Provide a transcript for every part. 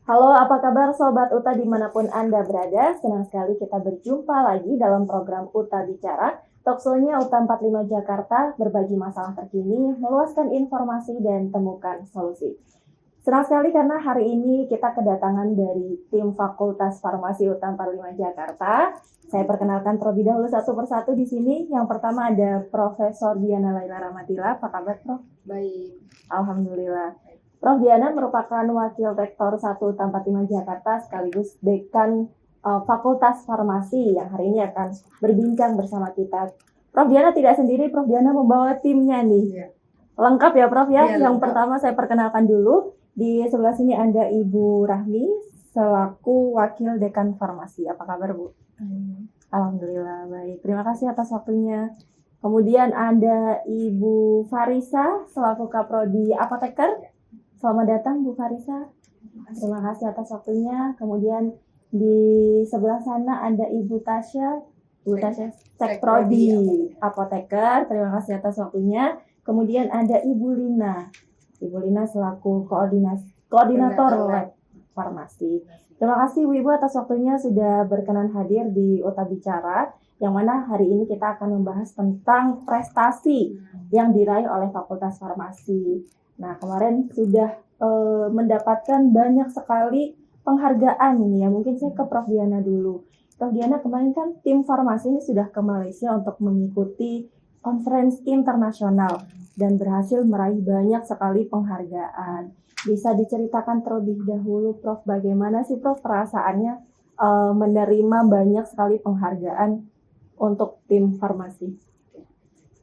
Halo, apa kabar Sobat Uta dimanapun Anda berada? Senang sekali kita berjumpa lagi dalam program Uta Bicara. Talkshow-nya Uta 45 Jakarta, berbagi masalah terkini, meluaskan informasi dan temukan solusi. Senang sekali karena hari ini kita kedatangan dari tim Fakultas Farmasi Uta 45 Jakarta. Saya perkenalkan terlebih dahulu satu persatu di sini. Yang pertama ada Profesor Diana Laila Ramadila. Apa kabar, Prof? Baik. Alhamdulillah. Prof. Diana merupakan Wakil Rektor 1 Tempat 5 Jakarta sekaligus Dekan Fakultas Farmasi yang hari ini akan berbincang bersama kita. Prof. Diana tidak sendiri, Prof. Diana membawa timnya nih. Ya. Lengkap ya Prof ya? Ya, yang lengkap. pertama saya perkenalkan dulu. Di sebelah sini ada Ibu Rahmi selaku Wakil Dekan Farmasi. Apa kabar Bu? Alhamdulillah baik. Terima kasih atas waktunya. Kemudian ada Ibu Farisa selaku Kaprodi Apoteker. Selamat datang Bu Farisa. Terima kasih atas waktunya. Kemudian di sebelah sana ada Ibu Tasya. Bu Tasya Sekprodi Apoteker. Terima kasih atas waktunya. Kemudian ada Ibu Lina. Ibu Lina selaku koordinator lab farmasi. Terima kasih Ibu atas waktunya sudah berkenan hadir di Uta Bicara, yang mana hari ini kita akan membahas tentang prestasi yang diraih oleh Fakultas Farmasi. Nah, kemarin sudah mendapatkan banyak sekali penghargaan ini ya. Mungkin saya ke Prof. Diana dulu. Prof. Diana, kemarin kan tim farmasi ini sudah ke Malaysia untuk mengikuti conference internasional dan berhasil meraih banyak sekali penghargaan. Bisa diceritakan terlebih dahulu, Prof, bagaimana sih Prof perasaannya menerima banyak sekali penghargaan untuk tim farmasi?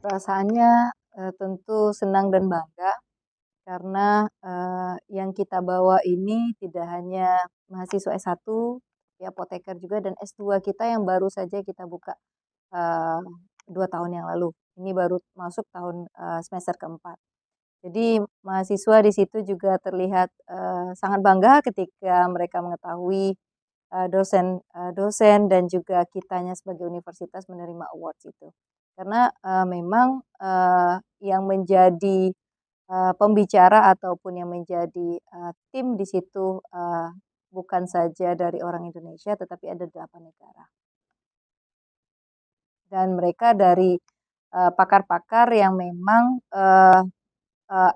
Perasaannya tentu senang dan bangga karena yang kita bawa ini tidak hanya mahasiswa S1, ya apoteker juga dan S2 kita yang baru saja kita buka 2 tahun yang lalu. Ini baru masuk tahun semester keempat. Jadi mahasiswa di situ juga terlihat sangat bangga ketika mereka mengetahui dosen dan juga kitanya sebagai universitas menerima awards itu. Karena memang yang menjadi pembicara ataupun yang menjadi tim di situ bukan saja dari orang Indonesia tetapi ada 8 negara. Dan mereka dari pakar-pakar yang memang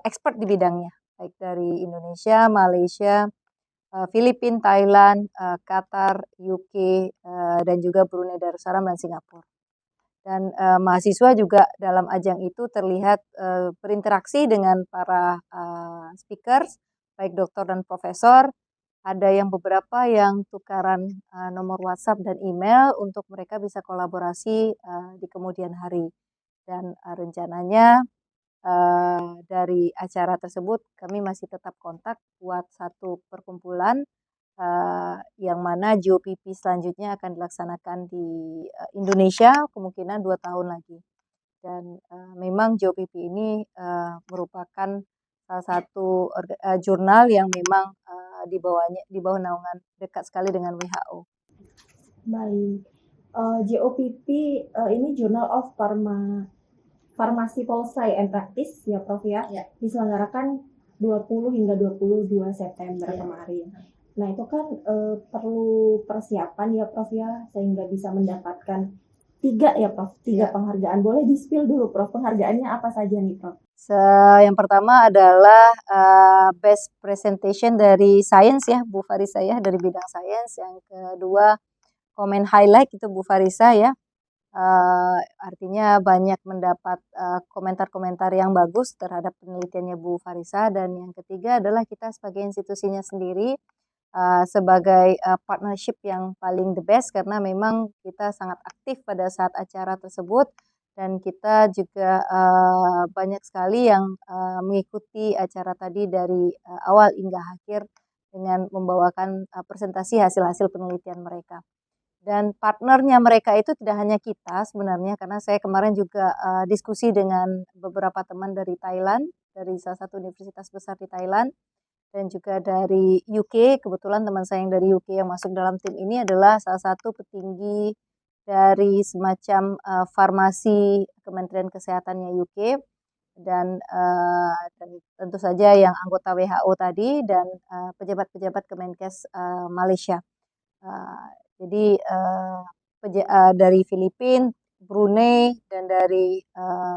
expert di bidangnya, baik dari Indonesia, Malaysia, Filipina, Thailand, Qatar, UK, dan juga Brunei Darussalam dan Singapura. Dan mahasiswa juga dalam ajang itu terlihat berinteraksi dengan para speakers, baik dokter dan profesor. Ada yang beberapa yang tukaran nomor WhatsApp dan email untuk mereka bisa kolaborasi di kemudian hari. Dan rencananya dari acara tersebut kami masih tetap kontak buat satu perkumpulan yang mana JOPP selanjutnya akan dilaksanakan di Indonesia kemungkinan 2 tahun lagi. Dan memang JOPP ini merupakan salah satu jurnal yang memang di bawah naungan dekat sekali dengan WHO. Baik. JOPP ini Journal of Farmasi Policy and Practice ya Prof ya. Diselenggarakan 20 hingga 22 September kemarin. Nah, itu kan perlu persiapan ya Prof ya, sehingga bisa mendapatkan tiga penghargaan. Boleh di-spill dulu Prof, penghargaannya apa saja nih Prof? Yang pertama adalah best presentation dari sains ya Bu Farisa ya, dari bidang sains. Yang kedua komen highlight itu Bu Farisa ya. Artinya banyak mendapat komentar-komentar yang bagus terhadap penelitiannya Bu Farisa. Dan yang ketiga adalah kita sebagai institusinya sendiri sebagai partnership yang paling the best karena memang kita sangat aktif pada saat acara tersebut dan kita juga banyak sekali yang mengikuti acara tadi dari awal hingga akhir dengan membawakan presentasi hasil-hasil penelitian mereka. Dan partnernya mereka itu tidak hanya kita sebenarnya, karena saya kemarin juga diskusi dengan beberapa teman dari Thailand, dari salah satu universitas besar di Thailand, dan juga dari UK. Kebetulan teman saya yang dari UK yang masuk dalam tim ini adalah salah satu petinggi dari semacam farmasi Kementerian Kesehatannya UK. dan tentu saja yang anggota WHO tadi dan pejabat-pejabat Kemenkes Malaysia. Jadi dari Filipina, Brunei, dan dari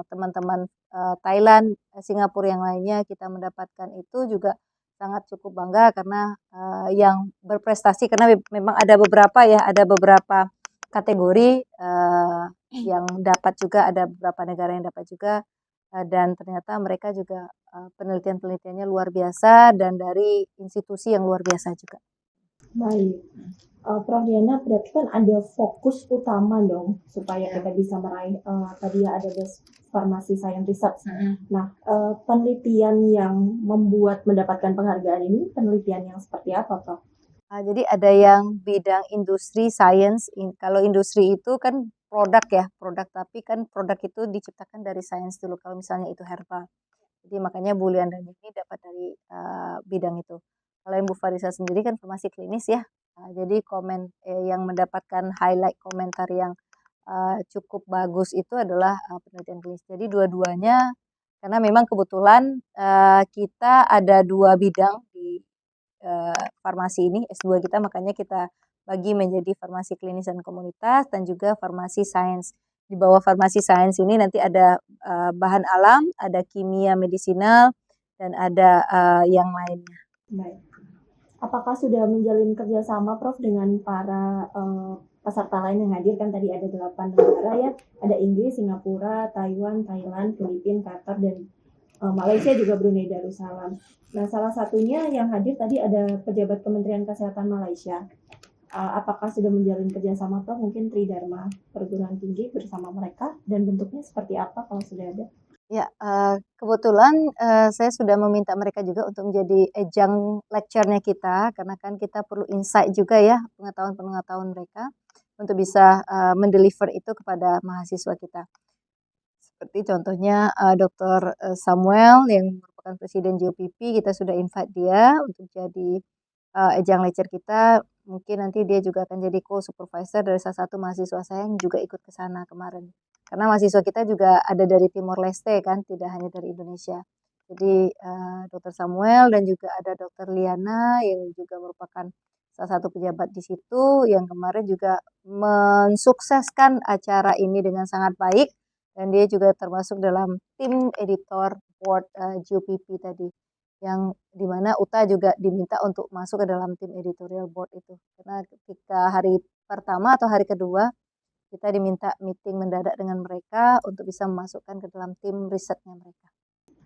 teman-teman Thailand, Singapura yang lainnya kita mendapatkan itu juga sangat cukup bangga karena yang berprestasi karena memang ada beberapa kategori yang dapat juga, ada beberapa negara yang dapat juga dan ternyata mereka juga penelitian-penelitiannya luar biasa dan dari institusi yang luar biasa juga. Baik, Prof. Diana, berarti kan ada fokus utama dong supaya kita bisa meraih tadi ya ada best farmasi science research. Nah, penelitian yang membuat mendapatkan penghargaan ini penelitian yang seperti apa, Prof? Jadi ada yang bidang industri science. Kalau industri itu kan produk, tapi kan produk itu diciptakan dari sains dulu. Kalau misalnya itu herbal, jadi makanya Bu Liana ini dapat dari bidang itu. Kalau yang Bu Farisa sendiri kan farmasi klinis ya. Jadi yang mendapatkan highlight komentar yang cukup bagus itu adalah penelitian klinis. Jadi dua-duanya karena memang kebetulan kita ada 2 bidang di farmasi ini S2 kita, makanya kita bagi menjadi farmasi klinis dan komunitas dan juga farmasi sains. Di bawah farmasi sains ini nanti ada bahan alam, ada kimia medisinal, dan ada yang lainnya. Baik. Apakah sudah menjalin kerjasama, Prof, dengan para peserta lain yang hadir? Kan tadi ada 8 negara ya, ada Inggris, Singapura, Taiwan, Thailand, Filipina, Qatar, dan Malaysia juga Brunei Darussalam. Nah, salah satunya yang hadir tadi ada pejabat Kementerian Kesehatan Malaysia. Apakah sudah menjalin kerjasama, Prof? Mungkin Tridharma Perguruan Tinggi bersama mereka, dan bentuknya seperti apa kalau sudah ada? Ya, kebetulan saya sudah meminta mereka juga untuk menjadi ajang lecture-nya kita, karena kan kita perlu insight juga ya, pengetahuan-pengetahuan mereka untuk bisa mendeliver itu kepada mahasiswa kita. Seperti contohnya Dr. Samuel yang merupakan Presiden JOPP, kita sudah invite dia untuk jadi ajang lecture kita. Mungkin nanti dia juga akan jadi co-supervisor dari salah satu mahasiswa saya yang juga ikut ke sana kemarin. Karena mahasiswa kita juga ada dari Timor Leste kan, tidak hanya dari Indonesia. Jadi Dr. Samuel dan juga ada Dr. Liana yang juga merupakan salah satu pejabat di situ yang kemarin juga mensukseskan acara ini dengan sangat baik dan dia juga termasuk dalam tim editor board GOPP tadi yang dimana Uta juga diminta untuk masuk ke dalam tim editorial board itu karena ketika hari pertama atau hari kedua kita diminta meeting mendadak dengan mereka untuk bisa memasukkan ke dalam tim risetnya mereka.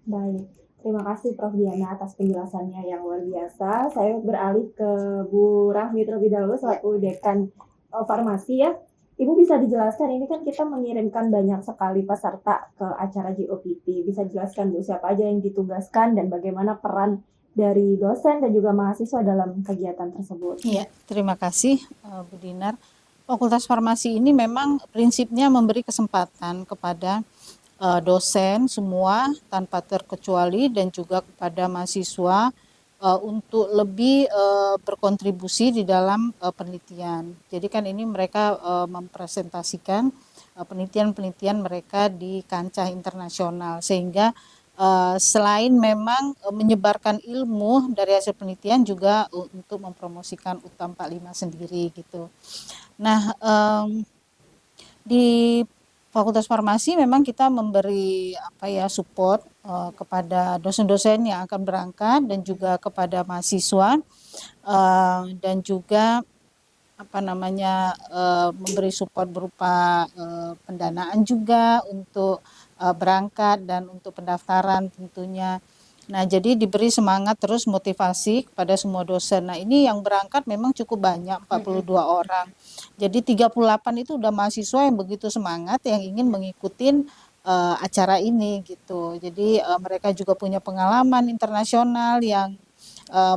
Baik, terima kasih Prof. Diana atas penjelasannya yang luar biasa. Saya beralih ke Bu Rahmi terlebih dahulu selaku Dekan Farmasi ya. Ibu bisa dijelaskan, ini kan kita mengirimkan banyak sekali peserta ke acara GOPP. Bisa dijelaskan Bu siapa aja yang ditugaskan dan bagaimana peran dari dosen dan juga mahasiswa dalam kegiatan tersebut. Iya, terima kasih Bu Dinar. Fakultas Farmasi ini memang prinsipnya memberi kesempatan kepada dosen semua tanpa terkecuali dan juga kepada mahasiswa untuk lebih berkontribusi di dalam penelitian. Jadi kan ini mereka mempresentasikan penelitian-penelitian mereka di kancah internasional sehingga selain memang menyebarkan ilmu dari hasil penelitian juga untuk mempromosikan UTA 45 sendiri gitu. Nah, di Fakultas Farmasi memang kita memberi support kepada dosen-dosen yang akan berangkat dan juga kepada mahasiswa dan juga memberi support berupa pendanaan juga untuk berangkat dan untuk pendaftaran tentunya. Nah, jadi diberi semangat terus motivasi kepada semua dosen. Nah, ini yang berangkat memang cukup banyak, 42 orang. Jadi 38 itu udah mahasiswa yang begitu semangat yang ingin mengikuti acara ini gitu. Jadi mereka juga punya pengalaman internasional yang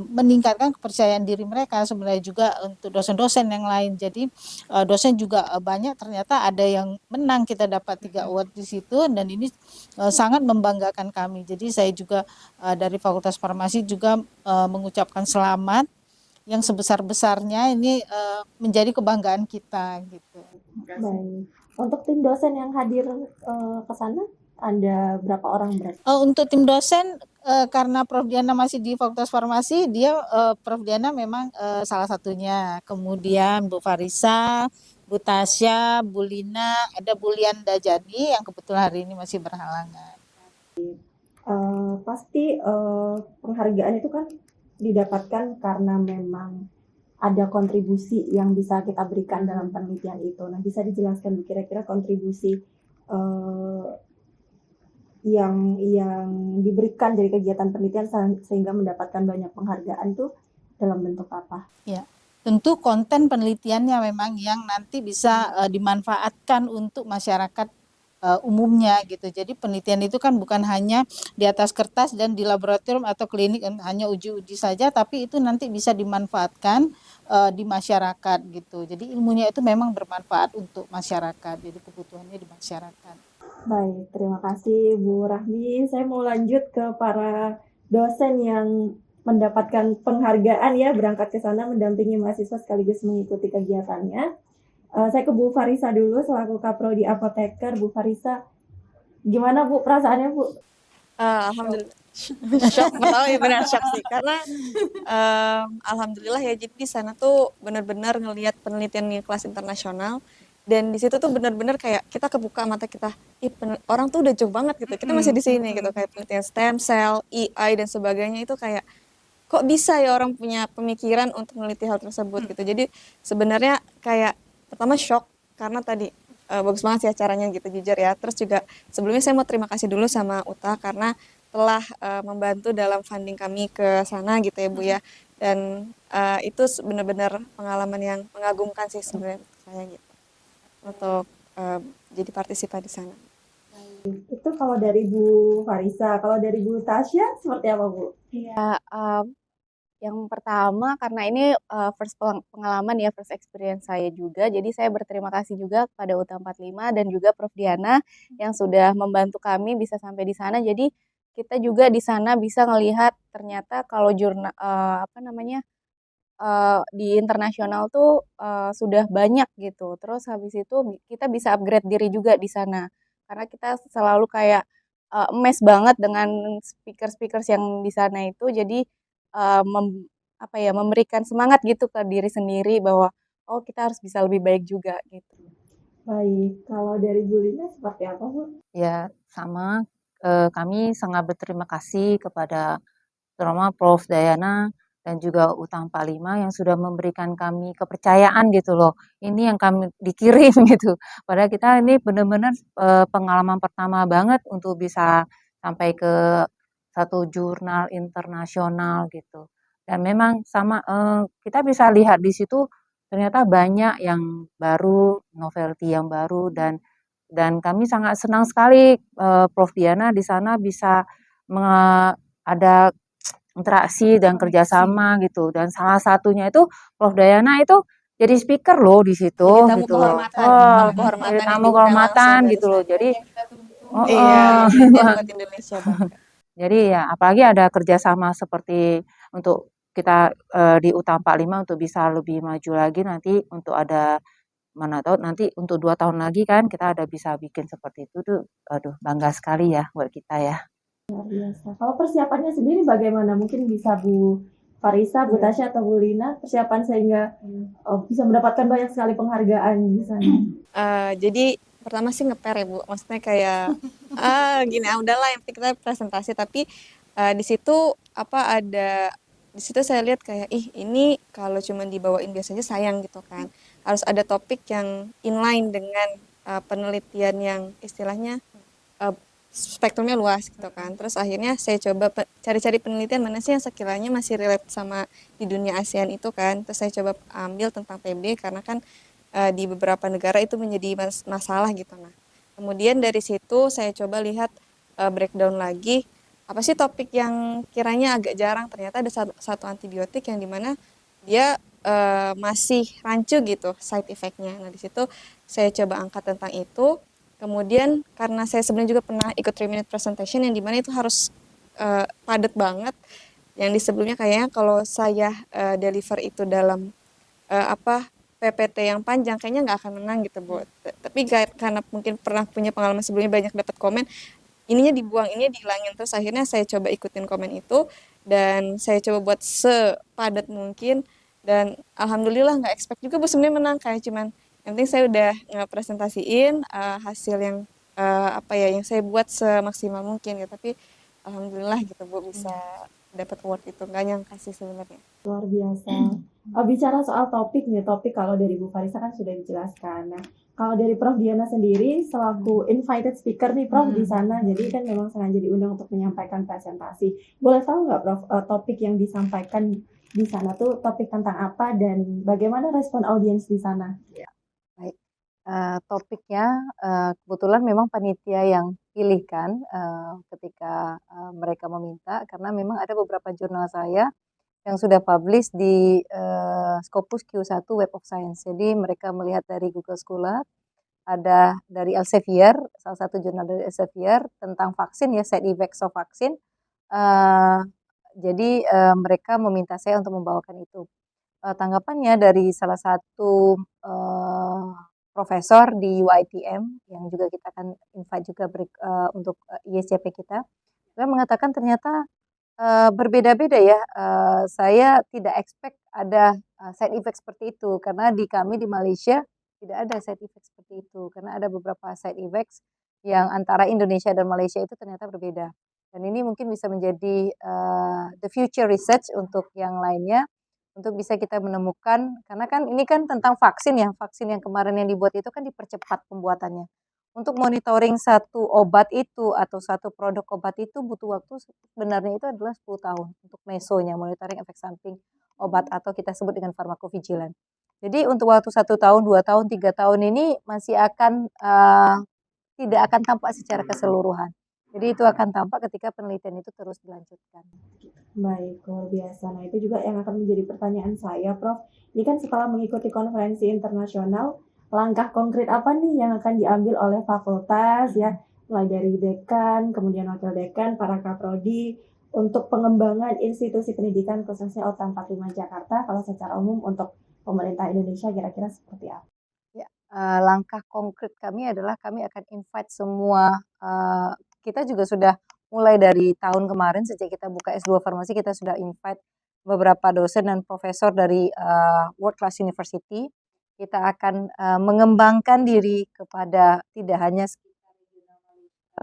meningkatkan kepercayaan diri mereka sebenarnya juga untuk dosen-dosen yang lain. Jadi dosen juga banyak ternyata ada yang menang, kita dapat 3 award di situ dan ini sangat membanggakan kami. Jadi saya juga dari Fakultas Farmasi juga mengucapkan selamat yang sebesar-besarnya ini menjadi kebanggaan kita gitu. Baik. Untuk tim dosen yang hadir ke sana Ada berapa orang berarti? Untuk tim dosen, karena Prof. Diana masih di Fakultas Farmasi, Prof. Diana memang salah satunya. Kemudian Bu Farisa, Bu Tasya, Bu Lina, ada Bu Lianda Jadi yang kebetulan hari ini masih berhalangan. Pasti penghargaan itu kan didapatkan karena memang ada kontribusi yang bisa kita berikan dalam penelitian itu. Nah, bisa dijelaskan kira-kira kontribusi yang diberikan dari kegiatan penelitian sehingga mendapatkan banyak penghargaan tuh dalam bentuk apa? Ya, tentu konten penelitiannya memang yang nanti bisa dimanfaatkan untuk masyarakat umumnya gitu. Jadi penelitian itu kan bukan hanya di atas kertas dan di laboratorium atau klinik hanya uji-uji saja, tapi itu nanti bisa dimanfaatkan di masyarakat gitu. Jadi ilmunya itu memang bermanfaat untuk masyarakat. Jadi kebutuhannya di masyarakat. Baik, terima kasih Bu Rahmi. Saya mau lanjut ke para dosen yang mendapatkan penghargaan ya, berangkat ke sana mendampingi mahasiswa sekaligus mengikuti kegiatannya. Saya ke Bu Farisa dulu selaku Kaprodi Apoteker. Bu Farisa, gimana Bu perasaannya Bu? Alhamdulillah. Shock, pertama ya benar shock sih, karena alhamdulillah ya, jadi di sana tuh benar-benar ngelihat penelitian di kelas internasional, dan di situ tuh benar-benar kayak kita kebuka mata kita, orang tuh udah jauh banget gitu, kita masih di sini gitu, kayak penelitian stem cell, AI dan sebagainya itu kayak kok bisa ya orang punya pemikiran untuk meneliti hal tersebut gitu. Jadi sebenarnya kayak pertama shock karena tadi bagus banget sih acaranya gitu, jujur ya. Terus juga sebelumnya saya mau terima kasih dulu sama Uta karena telah membantu dalam funding kami ke sana gitu ya Bu ya. Dan itu benar-benar pengalaman yang mengagumkan sih sebenarnya saya gitu untuk jadi partisipan di sana. Itu kalau dari Bu Farisa, kalau dari Bu Tasya seperti apa Bu? Ya, yang pertama karena ini first pengalaman ya, first experience saya juga. Jadi saya berterima kasih juga kepada UTA 45 dan juga Prof. Diana yang sudah membantu kami bisa sampai di sana. Jadi kita juga di sana bisa ngelihat ternyata kalau di internasional tuh sudah banyak gitu. Terus habis itu kita bisa upgrade diri juga di sana. Karena kita selalu kayak amazed banget dengan speakers yang di sana itu. Jadi memberikan semangat gitu ke diri sendiri bahwa oh kita harus bisa lebih baik juga gitu. Baik, kalau dari Bu Lina seperti apa Bu? Ya, sama. Kami sangat berterima kasih kepada terutama Prof. Dayana dan juga UTA 45 yang sudah memberikan kami kepercayaan gitu loh. Ini yang kami dikirim gitu. Padahal kita ini benar-benar pengalaman pertama banget untuk bisa sampai ke satu jurnal internasional gitu. Dan memang sama kita bisa lihat di situ ternyata banyak yang baru, novelty yang baru dan kami sangat senang sekali Prof. Diana di sana bisa ada interaksi dan kerjasama gitu. Dan salah satunya itu Prof. Dayana itu jadi speaker loh di situ Jadi tamu gitu loh. kehormatan, Oh, tamu kehormatan jadi yang tamu diundang langsung kehormatan dari gitu loh. sana. Jadi Iya, oh, penelitian buat Indonesia banget. jadi ya apalagi ada kerjasama seperti untuk kita di UTA 45 untuk bisa lebih maju lagi nanti untuk ada mana tahu nanti untuk 2 tahun lagi kan kita ada bisa bikin seperti itu tuh aduh bangga sekali ya buat kita ya. Luar biasa. Kalau persiapannya sendiri bagaimana? Mungkin bisa Bu Farisa, Bu Tasya atau Bu Lina persiapan sehingga bisa mendapatkan banyak sekali penghargaan di sana. Jadi pertama sih nge-pair ya Bu, maksudnya kayak gini udahlah yang penting kita presentasi, tapi di situ di situ saya lihat kayak ini kalau cuma dibawain biasanya sayang gitu kan, harus ada topik yang inline dengan penelitian yang istilahnya spektrumnya luas gitu kan. Terus akhirnya saya coba cari-cari penelitian mana sih yang sekiranya masih relate sama di dunia ASEAN itu kan. Terus saya coba ambil tentang PB karena kan di beberapa negara itu menjadi masalah gitu. Nah, kemudian dari situ saya coba lihat breakdown lagi apa sih topik yang kiranya agak jarang. Ternyata ada satu antibiotik yang dimana dia masih rancu gitu side effect-nya. Nah, di situ saya coba angkat tentang itu. Kemudian karena saya sebenarnya juga pernah ikut 3-minute presentation yang dimana itu harus padat banget. Yang di sebelumnya kayaknya kalau saya deliver itu dalam PPT yang panjang kayaknya nggak akan menang gitu Bu. Tapi karena mungkin pernah punya pengalaman sebelumnya banyak dapat komen, ininya dibuang, ininya dihilangin. Terus akhirnya saya coba ikutin komen itu dan saya coba buat sepadat mungkin dan alhamdulillah nggak expect juga Bu sebenarnya menang, kayak cuman yang penting saya udah ngepresentasiin hasil yang apa ya yang saya buat semaksimal mungkin ya. Tapi alhamdulillah gitu Bu bisa dapat award itu, nggak nyangka sih sebenarnya. Luar biasa. Bicara soal topik nih, topik kalau dari Bu Farisa kan sudah dijelaskan. Nah, kalau dari Prof Diana sendiri selaku invited speaker nih Prof di sana, jadi kan memang sengaja diundang untuk menyampaikan presentasi. Boleh tahu nggak Prof topik yang disampaikan di sana tuh topik tentang apa dan bagaimana respon audiens di sana? Baik, topiknya kebetulan memang panitia yang pilihkan ketika mereka meminta karena memang ada beberapa jurnal saya yang sudah publish di Scopus Q1 Web of Science. Jadi mereka melihat dari Google Scholar, ada dari Elsevier, salah satu jurnal dari Elsevier tentang vaksin ya, side effects of vaksin. Jadi mereka meminta saya untuk membawakan itu. Tanggapannya dari salah satu profesor di UITM yang juga kita akan invite juga untuk ISCP kita, dia mengatakan ternyata berbeda-beda ya. Saya tidak expect ada side effect seperti itu karena di kami di Malaysia tidak ada side effect seperti itu karena ada beberapa side effects yang antara Indonesia dan Malaysia itu ternyata berbeda. Dan ini mungkin bisa menjadi the future research untuk yang lainnya untuk bisa kita menemukan karena kan ini kan tentang vaksin ya. Vaksin yang kemarin yang dibuat itu kan dipercepat pembuatannya. Untuk monitoring satu obat itu atau satu produk obat itu butuh waktu sebenarnya itu adalah 10 tahun untuk mesonya, monitoring efek samping obat atau kita sebut dengan farmakovigilan. Jadi untuk waktu 1 tahun, 2 tahun, 3 tahun ini masih akan tidak akan tampak secara keseluruhan. Jadi itu akan tampak ketika penelitian itu terus dilanjutkan. Baik, luar biasa. Nah, itu juga yang akan menjadi pertanyaan saya, Prof. Ini kan setelah mengikuti konferensi internasional, langkah konkret apa nih yang akan diambil oleh fakultas ya, mulai dari dekan, kemudian wakil dekan, para kaprodi, untuk pengembangan institusi pendidikan khususnya OTA 45 Jakarta, kalau secara umum untuk pemerintah Indonesia kira-kira seperti apa? Ya, langkah konkret kami adalah kami akan invite semua, kita juga sudah mulai dari tahun kemarin sejak kita buka S2 Farmasi kita sudah invite beberapa dosen dan profesor dari World Class University. Kita akan mengembangkan diri kepada tidak hanya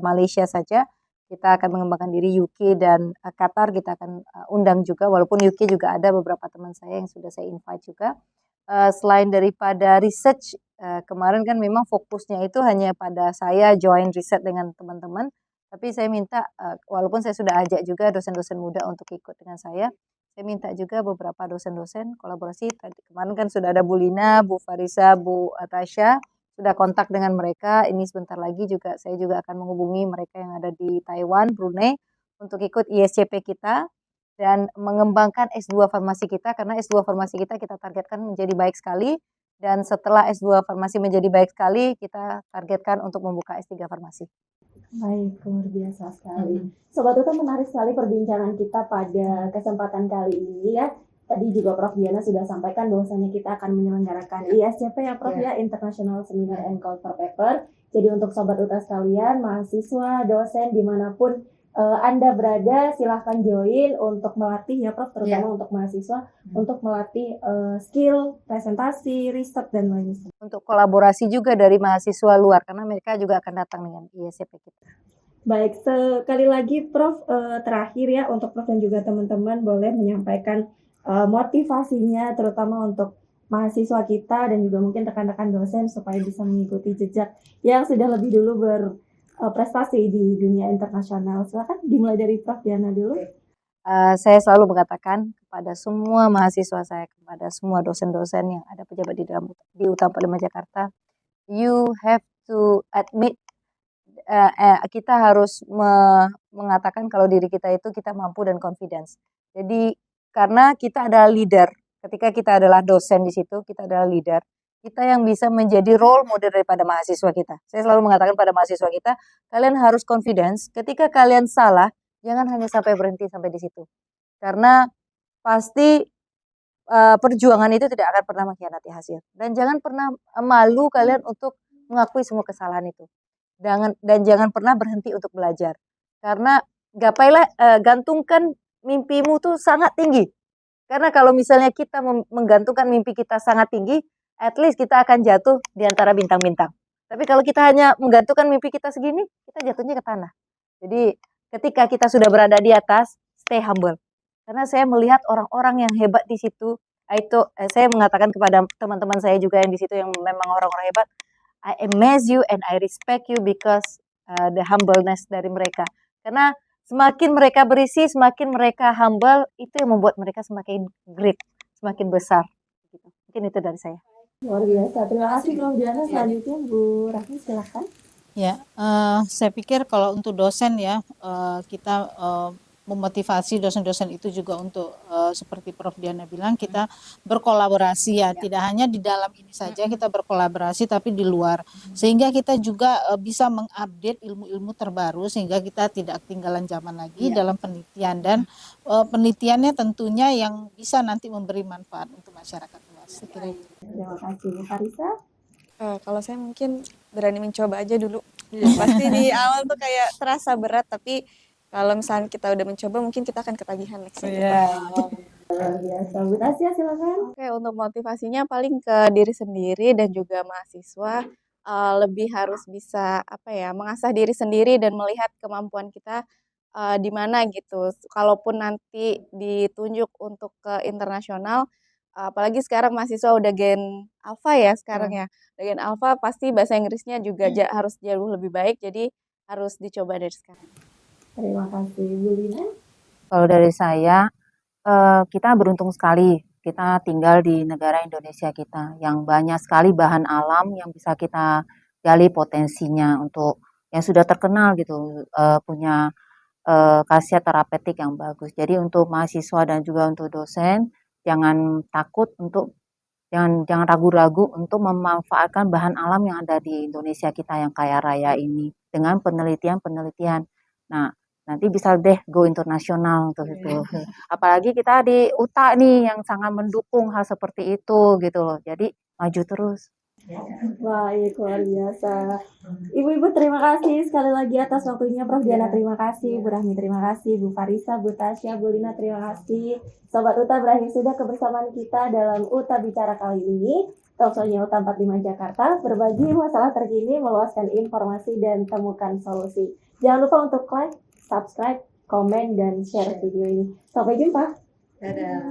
Malaysia saja, kita akan mengembangkan diri UK dan Qatar kita akan undang juga, walaupun UK juga ada beberapa teman saya yang sudah saya invite juga. Selain daripada research, kemarin kan memang fokusnya itu hanya pada saya join riset dengan teman-teman, tapi saya minta walaupun saya sudah ajak juga dosen-dosen muda untuk ikut dengan saya minta juga beberapa dosen-dosen kolaborasi. Tadi kemarin kan sudah ada Bu Lina, Bu Farisa, Bu Tasya, sudah kontak dengan mereka. Ini sebentar lagi juga saya juga akan menghubungi mereka yang ada di Taiwan, Brunei untuk ikut ISCP kita dan mengembangkan S2 farmasi kita karena S2 farmasi kita targetkan menjadi baik sekali dan setelah S2 farmasi menjadi baik sekali kita targetkan untuk membuka S3 farmasi. Baik, luar biasa sekali. Sobat Uta, menarik sekali perbincangan kita pada kesempatan kali ini ya. Tadi juga Prof Diana sudah sampaikan bahwasanya kita akan menyelenggarakan ISCP ya Prof ya, International Seminar and Call for Paper. Jadi untuk Sobat Uta sekalian, mahasiswa, dosen dimanapun Anda berada, silahkan join untuk melatih ya Prof, terutama untuk mahasiswa, untuk melatih skill, presentasi, riset, dan lain-lain. Untuk kolaborasi juga dari mahasiswa luar, karena mereka juga akan datang dengan ISCP kita. Baik, sekali lagi Prof, terakhir ya untuk Prof dan juga teman-teman boleh menyampaikan motivasinya terutama untuk mahasiswa kita dan juga mungkin rekan-rekan dosen supaya bisa mengikuti jejak yang sudah lebih dulu berprestasi di dunia internasional. Silakan dimulai dari Prof Diana dulu. Saya selalu mengatakan kepada semua mahasiswa saya, kepada semua dosen-dosen yang ada pejabat di UTA 45 Jakarta, you have to admit kita harus mengatakan kalau diri kita itu kita mampu dan confidence. Jadi karena kita adalah leader, ketika kita adalah dosen di situ, kita adalah leader. Kita yang bisa menjadi role model daripada mahasiswa kita. Saya selalu mengatakan pada mahasiswa kita, kalian harus confidence. Ketika kalian salah, jangan hanya sampai berhenti sampai di situ. Karena pasti perjuangan itu tidak akan pernah mengkhianati hasil. Dan jangan pernah malu kalian untuk mengakui semua kesalahan itu. dan jangan pernah berhenti untuk belajar. Karena gantungkan mimpimu tuh sangat tinggi. Karena kalau misalnya kita menggantungkan mimpi kita sangat tinggi, at least kita akan jatuh di antara bintang-bintang. Tapi kalau kita hanya menggantungkan mimpi kita segini, kita jatuhnya ke tanah. Jadi ketika kita sudah berada di atas, stay humble. Karena saya melihat orang-orang yang hebat di situ, saya mengatakan kepada teman-teman saya juga yang di situ yang memang orang-orang hebat, I amaze you and I respect you because the humbleness dari mereka. Karena semakin mereka berisi, semakin mereka humble, itu yang membuat mereka semakin great, semakin besar. Gitu. Mungkin itu dari saya. Luar biasa. Terima kasih Prof. Diana. Selanjutnya Bu Rahmi silakan. Ya, saya pikir kalau untuk dosen ya, kita memotivasi dosen-dosen itu juga untuk seperti Prof. Diana bilang, kita berkolaborasi ya, tidak hanya di dalam ini saja kita berkolaborasi, tapi di luar, sehingga kita juga bisa mengupdate ilmu-ilmu terbaru, sehingga kita tidak ketinggalan zaman lagi dalam penelitian, dan penelitiannya tentunya yang bisa nanti memberi manfaat untuk masyarakat luas. Terima kasih Bu Farisa. Kalau saya mungkin berani mencoba aja dulu. Pasti di awal tuh kayak terasa berat, tapi kalau misalnya kita udah mencoba, mungkin kita akan ketagihan next. Luar biasa. Bu Tasya silakan. Oke, untuk motivasinya paling ke diri sendiri dan juga mahasiswa lebih harus bisa mengasah diri sendiri dan melihat kemampuan kita di mana gitu. Kalaupun nanti ditunjuk untuk ke internasional, apalagi sekarang mahasiswa udah Gen Alpha ya sekarang ya. Gen Alpha pasti bahasa Inggrisnya juga harus jauh lebih baik, jadi harus dicoba dari sekarang. Terima kasih Bu Lina. Kalau dari saya, kita beruntung sekali kita tinggal di negara Indonesia kita yang banyak sekali bahan alam yang bisa kita gali potensinya untuk yang sudah terkenal gitu, punya khasiat terapeutik yang bagus. Jadi untuk mahasiswa dan juga untuk dosen, jangan ragu-ragu untuk memanfaatkan bahan alam yang ada di Indonesia kita yang kaya raya ini dengan penelitian-penelitian. Nah, nanti bisa deh go internasional untuk itu. Apalagi kita di UTA nih yang sangat mendukung hal seperti itu gitu loh. Jadi maju terus. Baik, luar biasa. Ibu-ibu terima kasih sekali lagi atas waktunya. Prof. Diana terima kasih, Bu Rahmi terima kasih, Bu Farisa, Bu Tasya, Bu Lina terima kasih. Sobat UTA, berakhir sudah kebersamaan kita dalam UTA Bicara kali ini. Talkshow-nya UTA 45 Jakarta, berbagi masalah terkini, meluaskan informasi dan temukan solusi. Jangan lupa untuk like, subscribe, komen, dan share video ini. Sampai jumpa. Dadah.